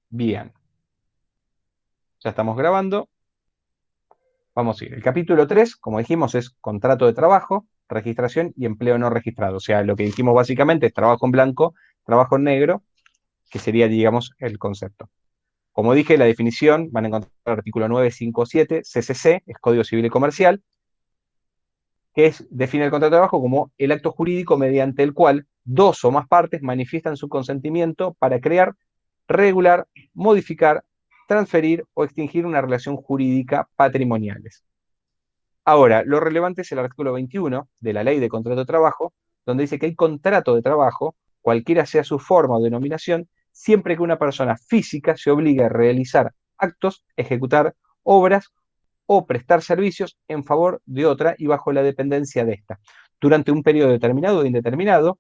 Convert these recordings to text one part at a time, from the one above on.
Bien, ya estamos grabando. Vamos a ir. El capítulo 3, como dijimos, es contrato de trabajo, registración y empleo no registrado. O sea, lo que dijimos básicamente es trabajo en blanco, trabajo en negro, que sería, digamos, el concepto. Como dije, la definición van a encontrar el artículo 957, CCC, es Código Civil y Comercial, que define el contrato de trabajo como el acto jurídico mediante el cual dos o más partes manifiestan su consentimiento para crear, regular, modificar, transferir o extinguir una relación jurídica patrimoniales. Ahora, lo relevante es el artículo 21 de la Ley de Contrato de Trabajo, donde dice que el contrato de trabajo, cualquiera sea su forma o denominación, siempre que una persona física se obligue a realizar actos, ejecutar obras o prestar servicios en favor de otra y bajo la dependencia de ésta, durante un periodo determinado o indeterminado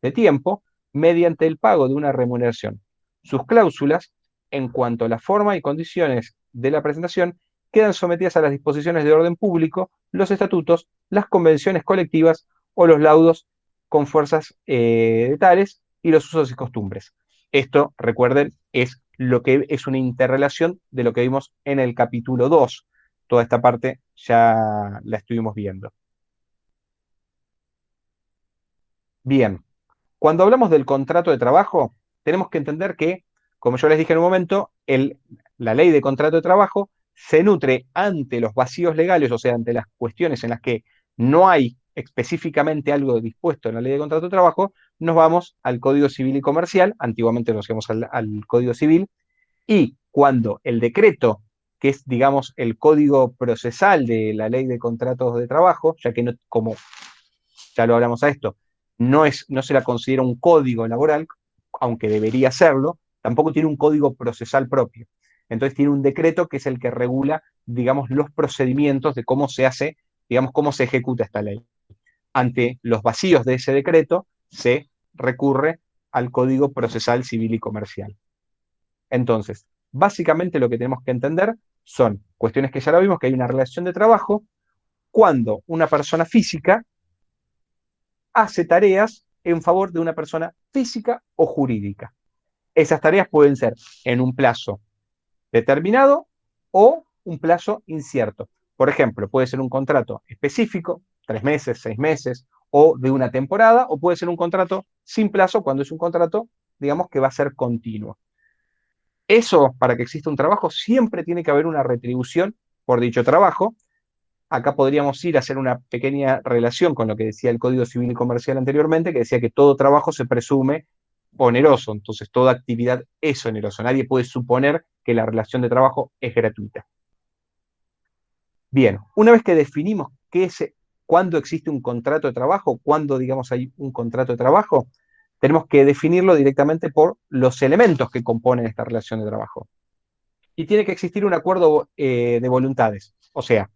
de tiempo, mediante el pago de una remuneración. Sus cláusulas, en cuanto a la forma y condiciones de la presentación, quedan sometidas a las disposiciones de orden público, los estatutos, las convenciones colectivas o los laudos con fuerzas tales y los usos y costumbres. Esto, recuerden, es lo que es una interrelación de lo que vimos en el capítulo 2. Toda esta parte ya la estuvimos viendo. Bien, cuando hablamos del contrato de trabajo, tenemos que entender que, como yo les dije en un momento, la ley de contrato de trabajo se nutre ante los vacíos legales, o sea, ante las cuestiones en las que no hay específicamente algo dispuesto en la ley de contrato de trabajo, nos vamos al Código Civil y Comercial, antiguamente nos íbamos al Código Civil, y cuando el decreto, que es, digamos, el código procesal de la ley de contratos de trabajo, ya que no, como ya lo hablamos a esto, no se la considera un código laboral, aunque debería serlo, tampoco tiene un código procesal propio. Entonces tiene un decreto que es el que regula, digamos, los procedimientos de cómo se hace, digamos, cómo se ejecuta esta ley. Ante los vacíos de ese decreto, se recurre al Código Procesal Civil y Comercial. Entonces, básicamente lo que tenemos que entender son cuestiones que ya lo vimos, que hay una relación de trabajo cuando una persona física hace tareas en favor de una persona física o jurídica. Esas tareas pueden ser en un plazo determinado o un plazo incierto. Por ejemplo, puede ser un contrato específico, 3 meses, 6 meses, o de una temporada, o puede ser un contrato sin plazo cuando es un contrato, digamos, que va a ser continuo. Eso, para que exista un trabajo, siempre tiene que haber una retribución por dicho trabajo. Acá podríamos ir a hacer una pequeña relación con lo que decía el Código Civil y Comercial anteriormente, que decía que todo trabajo se presume oneroso, entonces toda actividad es onerosa. Nadie puede suponer que la relación de trabajo es gratuita. Bien, una vez que definimos cuándo existe un contrato de trabajo, cuándo, digamos, hay un contrato de trabajo, tenemos que definirlo directamente por los elementos que componen esta relación de trabajo. Y tiene que existir un acuerdo de voluntades, o sea,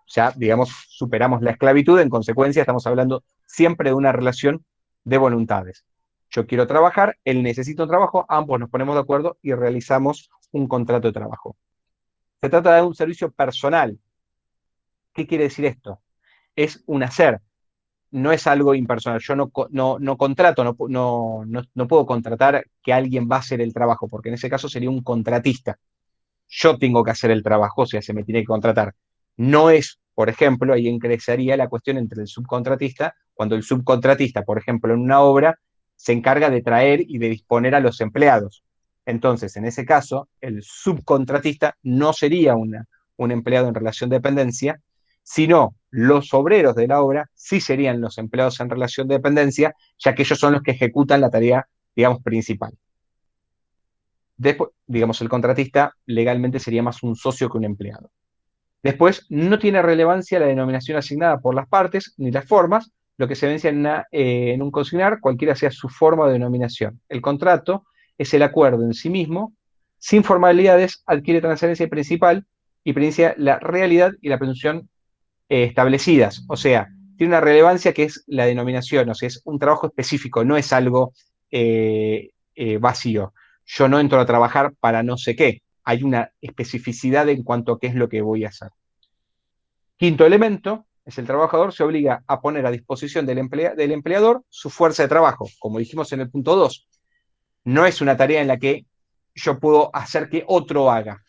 ya, digamos, superamos la esclavitud, en consecuencia estamos hablando siempre de una relación de voluntades. Yo quiero trabajar, él necesita un trabajo, ambos nos ponemos de acuerdo y realizamos un contrato de trabajo. Se trata de un servicio personal. ¿Qué quiere decir esto? Es un hacer, no es algo impersonal. Yo no contrato, no puedo contratar que alguien va a hacer el trabajo, porque en ese caso sería un contratista. Yo tengo que hacer el trabajo, o sea, se me tiene que contratar. No es, por ejemplo, ahí ingresaría la cuestión entre el subcontratista, cuando el subcontratista, por ejemplo, en una obra, se encarga de traer y de disponer a los empleados. Entonces, en ese caso, el subcontratista no sería un empleado en relación de dependencia, sino los obreros de la obra sí serían los empleados en relación de dependencia, ya que ellos son los que ejecutan la tarea, digamos, principal. Después, digamos, el contratista legalmente sería más un socio que un empleado. Después, no tiene relevancia la denominación asignada por las partes ni las formas, lo que se vence en un consignar, cualquiera sea su forma de denominación. El contrato es el acuerdo en sí mismo, sin formalidades, adquiere trascendencia principal y privilegia la realidad y la presunción establecidas. O sea, tiene una relevancia que es la denominación, o sea, es un trabajo específico, no es algo vacío. Yo no entro a trabajar para no sé qué. Hay una especificidad en cuanto a qué es lo que voy a hacer. Quinto elemento es el trabajador se obliga a poner a disposición del empleador su fuerza de trabajo. Como dijimos en el punto 2, no es una tarea en la que yo puedo hacer que otro haga.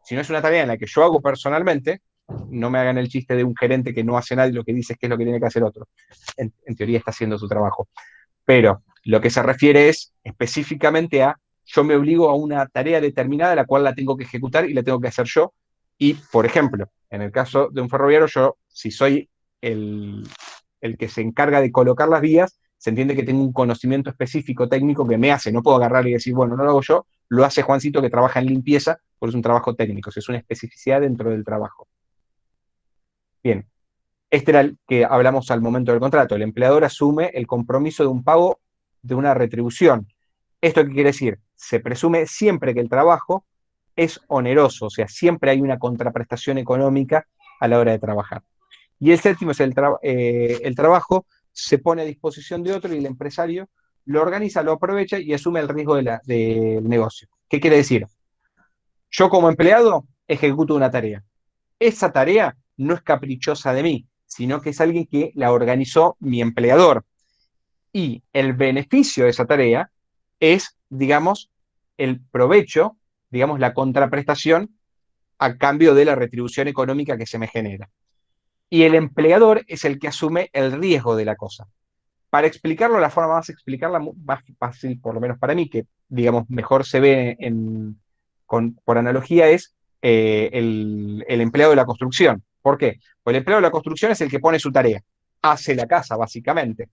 Si no es una tarea en la que yo hago personalmente, no me hagan el chiste de un gerente que no hace nada y lo que dice es que es lo que tiene que hacer otro. En teoría está haciendo su trabajo. Pero lo que se refiere es específicamente a yo me obligo a una tarea determinada, la cual la tengo que ejecutar y la tengo que hacer yo. Y, por ejemplo, en el caso de un ferroviario, yo, si soy el, el que se encarga de colocar las vías, se entiende que tengo un conocimiento específico técnico que me hace. No puedo agarrar y decir, bueno, no lo hago yo, lo hace Juancito que trabaja en limpieza, porque es un trabajo técnico, o sea, es una especificidad dentro del trabajo. Bien, este era el que hablamos al momento del contrato. El empleador asume el compromiso de un pago de una retribución. ¿Esto qué quiere decir? Se presume siempre que el trabajo es oneroso, o sea, siempre hay una contraprestación económica a la hora de trabajar. Y el séptimo es el trabajo se pone a disposición de otro y el empresario lo organiza, lo aprovecha y asume el riesgo del negocio. ¿Qué quiere decir? Yo como empleado ejecuto una tarea. Esa tarea no es caprichosa de mí, sino que es alguien que la organizó mi empleador. Y el beneficio de esa tarea es, digamos, el provecho, digamos, la contraprestación a cambio de la retribución económica que se me genera. Y el empleador es el que asume el riesgo de la cosa. Para explicarlo, la forma más explicarla, más fácil, por lo menos para mí, que digamos mejor se ve por analogía, es el empleado de la construcción. ¿Por qué? Pues el empleado de la construcción es el que pone su tarea, hace la casa, básicamente.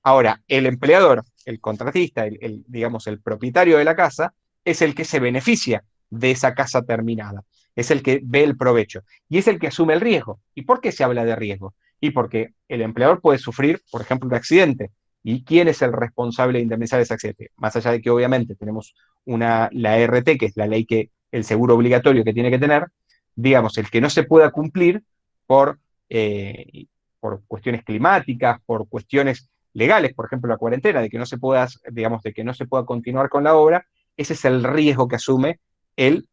Ahora, el empleador, el contratista, digamos, el propietario de la casa, es el que se beneficia de esa casa terminada, es el que ve el provecho y es el que asume el riesgo. ¿Y por qué se habla de riesgo? Y porque el empleador puede sufrir, por ejemplo, un accidente. ¿Y quién es el responsable de indemnizar ese accidente? Más allá de que obviamente tenemos la RT, que es la ley que el seguro obligatorio que tiene que tener, digamos, el que no se pueda cumplir por, eh, por cuestiones climáticas, por cuestiones legales, por ejemplo, la cuarentena, de que no se pueda, digamos, de que no se pueda continuar con la obra, ese es el riesgo que asume el,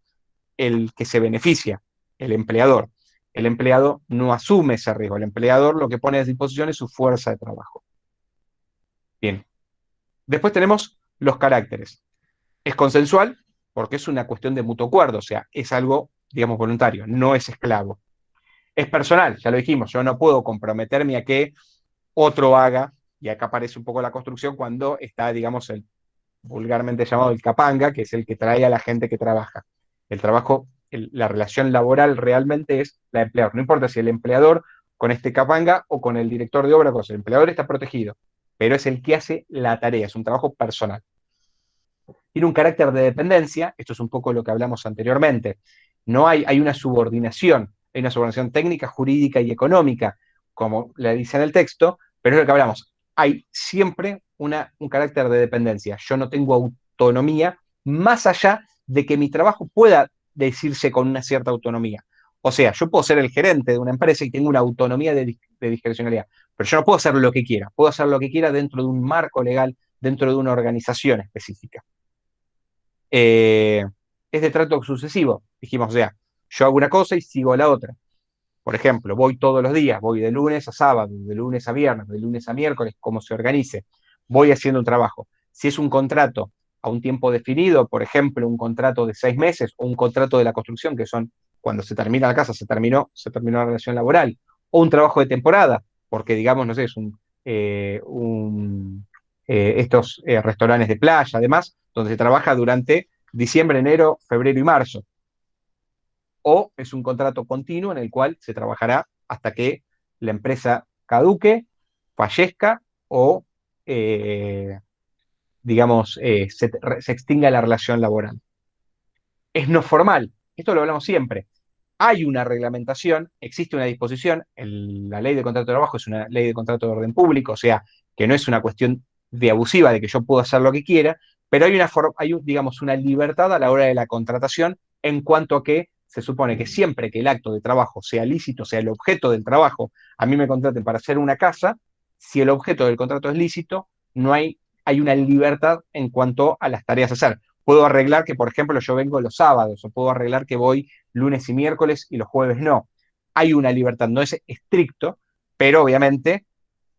el que se beneficia, el empleador. El empleado no asume ese riesgo, el empleador lo que pone a disposición es su fuerza de trabajo. Bien, después tenemos los caracteres. Es consensual porque es una cuestión de mutuo acuerdo, o sea, es algo, digamos, voluntario, no es esclavo. Es personal, ya lo dijimos, yo no puedo comprometerme a que otro haga, y acá aparece un poco la construcción cuando está, digamos, el vulgarmente llamado el capanga, que es el que trae a la gente que trabaja. El trabajo, la relación laboral realmente es la de empleador. No importa si el empleador con este capanga o con el director de obra, pues el empleador está protegido, pero es el que hace la tarea, es un trabajo personal. Tiene un carácter de dependencia, esto es un poco lo que hablamos anteriormente. No hay hay una subordinación técnica, jurídica y económica, como le dice en el texto, pero es lo que hablamos. Hay siempre un carácter de dependencia. Yo no tengo autonomía más allá de que mi trabajo pueda decirse con una cierta autonomía. O sea, yo puedo ser el gerente de una empresa y tengo una autonomía de discrecionalidad, pero yo no puedo hacer lo que quiera. Puedo hacer lo que quiera dentro de un marco legal, dentro de una organización específica. Eh, es de trato sucesivo. Dijimos, o sea, yo hago una cosa y sigo la otra. Por ejemplo, voy todos los días, voy de lunes a sábado, de lunes a viernes, de lunes a miércoles, como se organice. Voy haciendo un trabajo. Si es un contrato a un tiempo definido, por ejemplo, un contrato de 6 meses o un contrato de la construcción, que son cuando se termina la casa, se terminó la relación laboral, o un trabajo de temporada, porque digamos, no sé, es estos restaurantes de playa, además, donde se trabaja durante diciembre, enero, febrero y marzo. O es un contrato continuo en el cual se trabajará hasta que la empresa caduque, fallezca o, eh, digamos, se extinga la relación laboral. Es no formal, esto lo hablamos siempre. Hay una reglamentación, existe una disposición, la ley de contrato de trabajo es una ley de contrato de orden público, o sea, que no es una cuestión de abusiva, de que yo puedo hacer lo que quiera, pero digamos, una libertad a la hora de la contratación en cuanto a que se supone que siempre que el acto de trabajo sea lícito, sea el objeto del trabajo, a mí me contraten para hacer una casa, si el objeto del contrato es lícito, no hay una libertad en cuanto a las tareas a hacer. Puedo arreglar que, por ejemplo, yo vengo los sábados, o puedo arreglar que voy lunes y miércoles y los jueves no. Hay una libertad, no es estricto, pero obviamente,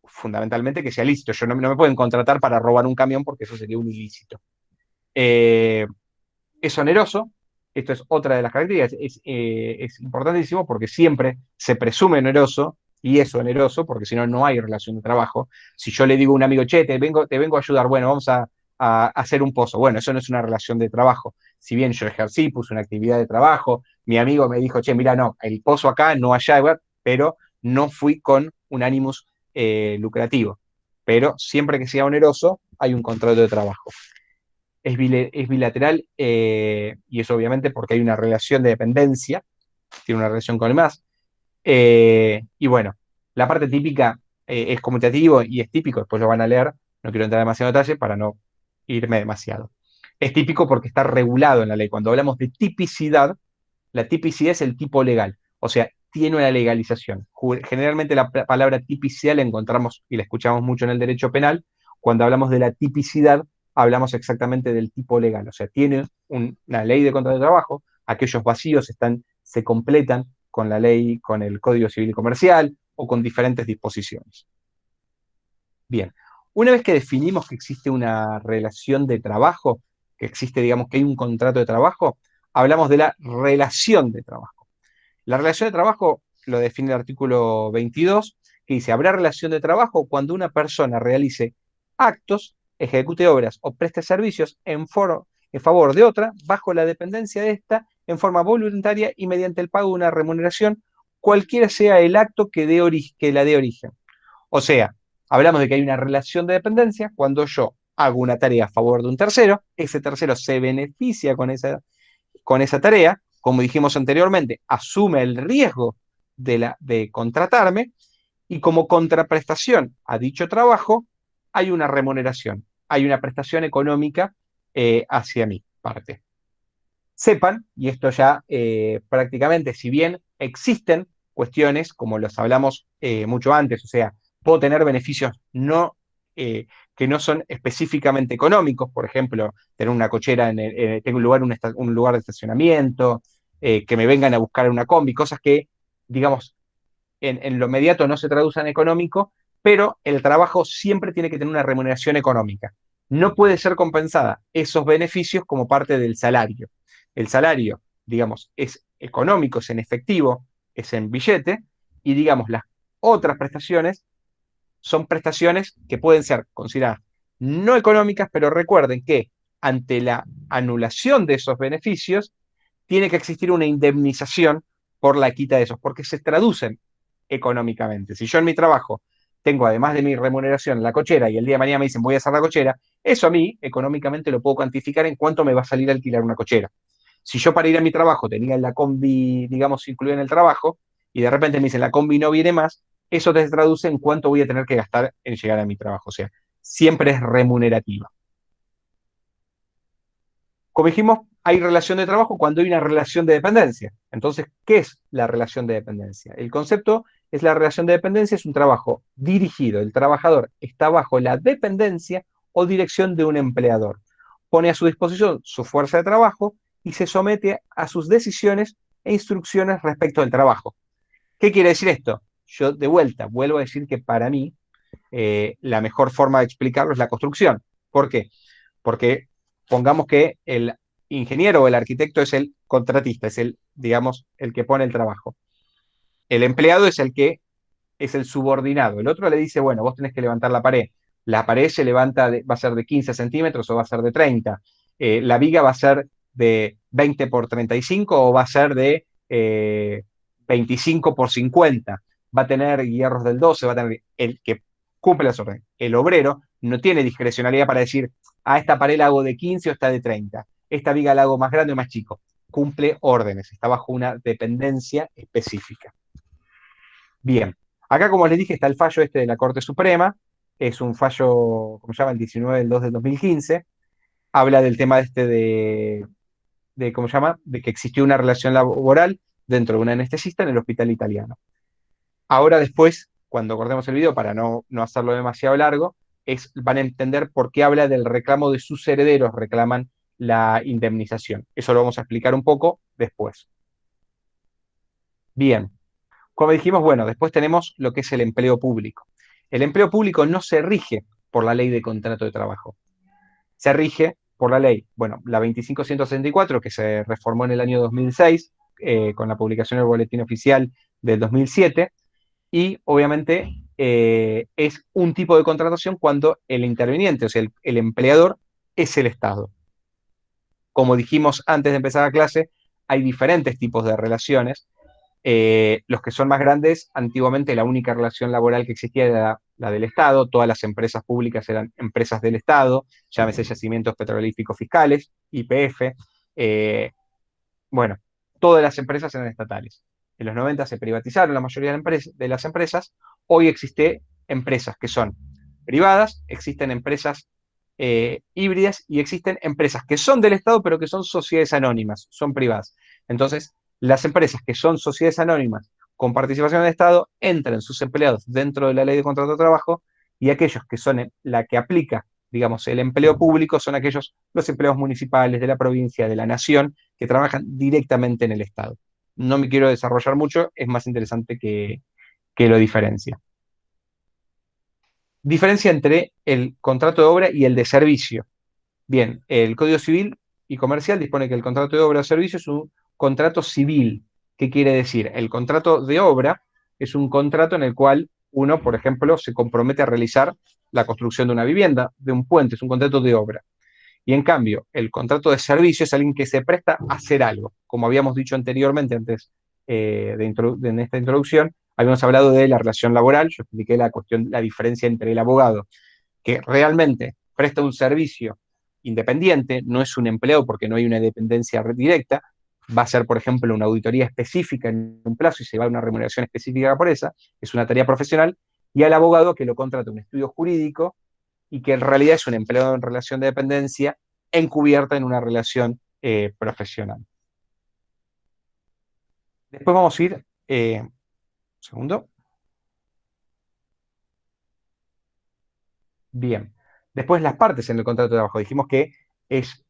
fundamentalmente que sea lícito. Yo no me pueden contratar para robar un camión porque eso sería un ilícito. Eh, Es oneroso, esto es otra de las características, es importantísimo porque siempre se presume oneroso y es oneroso porque si no, no hay relación de trabajo. Si yo le digo a un amigo, che, te vengo a ayudar, bueno, vamos a hacer un pozo. Bueno, eso no es una relación de trabajo. Si bien yo ejercí, puse una actividad de trabajo, mi amigo me dijo, che, mira, no, el pozo acá, no allá, pero no fui con un ánimos lucrativo. Pero siempre que sea oneroso, hay un contrato de trabajo. Es bilateral y eso obviamente porque hay una relación de dependencia, tiene una relación con el más. Y bueno, la parte típica es conmutativo y es típico, después lo van a leer, no quiero entrar en demasiado detalle para no irme demasiado. Es típico porque está regulado en la ley. Cuando hablamos de tipicidad, la tipicidad es el tipo legal, o sea, tiene una legalización. Generalmente la palabra tipicidad la encontramos y la escuchamos mucho en el derecho penal. Cuando hablamos de la tipicidad, hablamos exactamente del tipo legal, o sea, tiene una ley de contrato de trabajo, aquellos vacíos se completan con la ley, con el Código Civil y Comercial o con diferentes disposiciones. Bien, una vez que definimos que existe una relación de trabajo, que existe, digamos, que hay un contrato de trabajo, hablamos de la relación de trabajo. La relación de trabajo lo define el artículo 22, que dice, habrá relación de trabajo cuando una persona realice actos, ejecute obras o preste servicios en favor de otra, bajo la dependencia de esta, en forma voluntaria y mediante el pago de una remuneración, cualquiera sea el acto que la dé origen. O sea, hablamos de que hay una relación de dependencia cuando yo hago una tarea a favor de un tercero, ese tercero se beneficia con esa tarea, como dijimos anteriormente, asume el riesgo de contratarme y como contraprestación a dicho trabajo hay una remuneración, hay una prestación económica hacia mi parte. Sepan, y esto ya prácticamente, si bien existen cuestiones, como los hablamos mucho antes, o sea, puedo tener beneficios que no son específicamente económicos, por ejemplo, tener una cochera, tengo un lugar de estacionamiento, que me vengan a buscar una combi, cosas que, digamos, en lo inmediato no se traducen en económico, pero el trabajo siempre tiene que tener una remuneración económica. No puede ser compensada esos beneficios como parte del salario. El salario, digamos, es económico, es en efectivo, es en billete, y digamos, las otras prestaciones son prestaciones que pueden ser consideradas no económicas, pero recuerden que ante la anulación de esos beneficios, tiene que existir una indemnización por la quita de esos, porque se traducen económicamente. Si yo en mi trabajo tengo, además de mi remuneración, la cochera y el día de mañana me dicen voy a hacer la cochera, eso a mí económicamente lo puedo cuantificar en cuánto me va a salir a alquilar una cochera. Si yo para ir a mi trabajo tenía la combi, digamos, incluida en el trabajo, y de repente me dicen la combi no viene más, eso te traduce en cuánto voy a tener que gastar en llegar a mi trabajo. O sea, siempre es remunerativa. Como dijimos, hay relación de trabajo cuando hay una relación de dependencia. Entonces, ¿qué es la relación de dependencia? El concepto es la relación de dependencia, es un trabajo dirigido. El trabajador está bajo la dependencia o dirección de un empleador. Pone a su disposición su fuerza de trabajo y se somete a sus decisiones e instrucciones respecto del trabajo. ¿Qué quiere decir esto? Yo de vuelta vuelvo a decir que para mí la mejor forma de explicarlo es la construcción. ¿Por qué? Porque pongamos que el ingeniero o el arquitecto es el contratista, es el, digamos, el que pone el trabajo. El empleado es el que es el subordinado. El otro le dice, bueno, vos tenés que levantar la pared. La pared se levanta, va a ser de 15 centímetros o va a ser de 30. La viga va a ser de 20 por 35 o va a ser de 25 por 50. Va a tener hierros del 12, va a tener el que cumple las órdenes. El obrero no tiene discrecionalidad para decir, esta pared la hago de 15 o está de 30. Esta viga la hago más grande o más chico. Cumple órdenes, está bajo una dependencia específica. Bien, acá como les dije está el fallo este de la Corte Suprema, es un fallo, como se llama, el 19 del 2 del 2015, habla del tema este ¿cómo se llama? De que existió una relación laboral dentro de un anestesista en el hospital italiano. Ahora después, cuando cortemos el video, para no hacerlo demasiado largo, van a entender por qué habla del reclamo de sus herederos, reclaman la indemnización. Eso lo vamos a explicar un poco después. Bien, como dijimos, bueno, después tenemos lo que es el empleo público. El empleo público no se rige por la ley de contrato de trabajo, se rige por la ley, bueno, la 2564, que se reformó en el año 2006, con la publicación del Boletín Oficial del 2007, y obviamente es un tipo de contratación cuando el interviniente, o sea, el empleador, es el Estado. Como dijimos antes de empezar la clase, hay diferentes tipos de relaciones. Los que son más grandes, antiguamente la única relación laboral que existía era la del Estado, todas las empresas públicas eran empresas del Estado, llámese yacimientos petrolíficos fiscales, YPF, eh, bueno, todas las empresas eran estatales. En los 90 se privatizaron la mayoría de las empresas. Hoy existen empresas que son privadas, existen empresas híbridas y existen empresas que son del Estado pero que son sociedades anónimas, son privadas. Entonces, las empresas que son sociedades anónimas con participación del Estado entran sus empleados dentro de la ley de contrato de trabajo y aquellos que son la que aplica, digamos, el empleo público son aquellos, los empleados municipales de la provincia, de la nación, que trabajan directamente en el Estado. No me quiero desarrollar mucho, es más interesante que lo diferencia. Diferencia entre el contrato de obra y el de servicio. Bien, el Código Civil y Comercial dispone que el contrato de obra o servicio es un contrato civil. ¿Qué quiere decir? El contrato de obra es un contrato en el cual uno, por ejemplo, se compromete a realizar la construcción de una vivienda, de un puente, es un contrato de obra. Y en cambio, el contrato de servicio es alguien que se presta a hacer algo. Como habíamos dicho anteriormente, antes en esta introducción, habíamos hablado de la relación laboral, yo expliqué la cuestión, la diferencia entre el abogado, que realmente presta un servicio independiente, no es un empleado porque no hay una dependencia directa, va a ser, por ejemplo, una auditoría específica en un plazo y se va a una remuneración específica por esa, es una tarea profesional, y al abogado que lo contrata un estudio jurídico y que en realidad es un empleado en relación de dependencia encubierta en una relación profesional. Después vamos a ir, un segundo, bien. Después las partes en el contrato de trabajo. Dijimos que es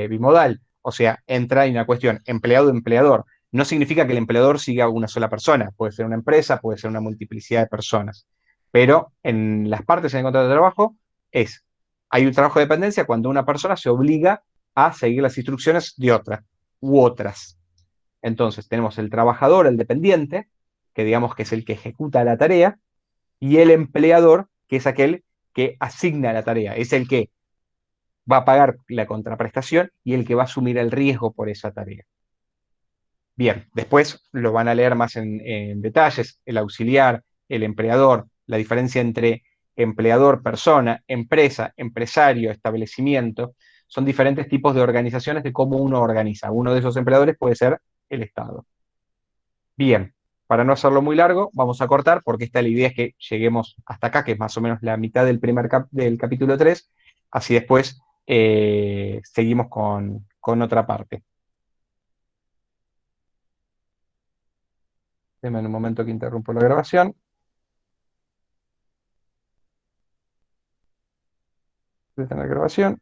bimodal, o sea, entra en una cuestión empleado-empleador. No significa que el empleador siga una sola persona, puede ser una empresa, puede ser una multiplicidad de personas. Pero en las partes en el contrato de trabajo es, hay un trabajo de dependencia cuando una persona se obliga a seguir las instrucciones de otra u otras. Entonces tenemos el trabajador, el dependiente, que digamos que es el que ejecuta la tarea, y el empleador, que es aquel que asigna la tarea, es el que va a pagar la contraprestación y el que va a asumir el riesgo por esa tarea. Bien, después lo van a leer más en detalles, el auxiliar, el empleador, la diferencia entre empleador, persona, empresa, empresario, establecimiento, son diferentes tipos de organizaciones de cómo uno organiza. Uno de esos empleadores puede ser el Estado. Bien, para no hacerlo muy largo, vamos a cortar porque esta la idea es que lleguemos hasta acá, que es más o menos la mitad del del capítulo 3. Así después seguimos con otra parte. Denme un momento que interrumpo la grabación. Detener la grabación.